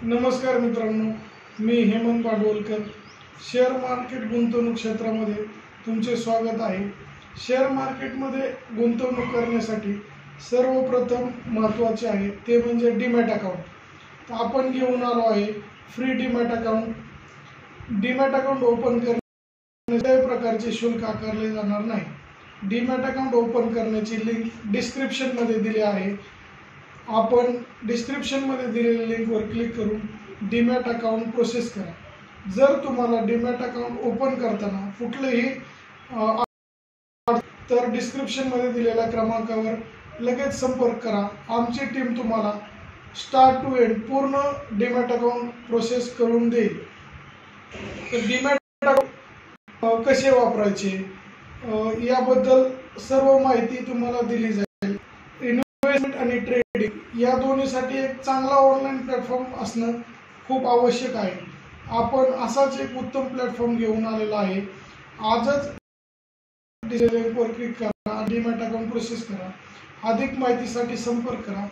नमस्कार मित्रांनो, मी Hemant Bhandwalkar. Share market गुंतवणूक क्षेत्रामध्ये तुमचे स्वागत आहे. शेअर मार्केटमध्ये गुंतवणूक करण्यासाठी सर्वप्रथम महत्त्वाचे आहे ते म्हणजे डीमॅट अकाउंट. तर आपण घेऊन आलो आहे free demat account. Demat account open करण्यासाठी कोणत्याही प्रकारचे शुल्क आकारले जाणार नाही. डीमॅट अकाउंट ओपन करण्याची लिंक डिस्क्रिप्शनमध्ये दिली आहे. आपण डिस्क्रिप्शनमध्ये दिलेल्या लिंकवर क्लिक करून डीमॅट अकाउंट प्रोसेस करा. जर तुम्हाला डीमॅट अकाउंट ओपन करताना कुठलेही तर डिस्क्रिप्शनमध्ये दिलेल्या क्रमांकावर लगेच संपर्क करा. आमची टीम तुम्हाला स्टार्ट टू एंड पूर्ण डीमॅट अकाउंट प्रोसेस करून देईल. तर डीमॅट अकाउंट कसे वापरायचे याबद्दल सर्व माहिती तुम्हाला दिली जाईल. इन्व्हेस्टमेंट आणि ट्रेडिंग या दोन्हीसाठी एक चांगला ऑनलाईन प्लॅटफॉर्म असणं खूप आवश्यक आहे. आपण असाच एक उत्तम प्लॅटफॉर्म घेऊन आलेला आहे. आजच लिंकवर क्लिक करा, डीमॅट अकाउंट प्रोसेस करा. अधिक माहितीसाठी संपर्क करा.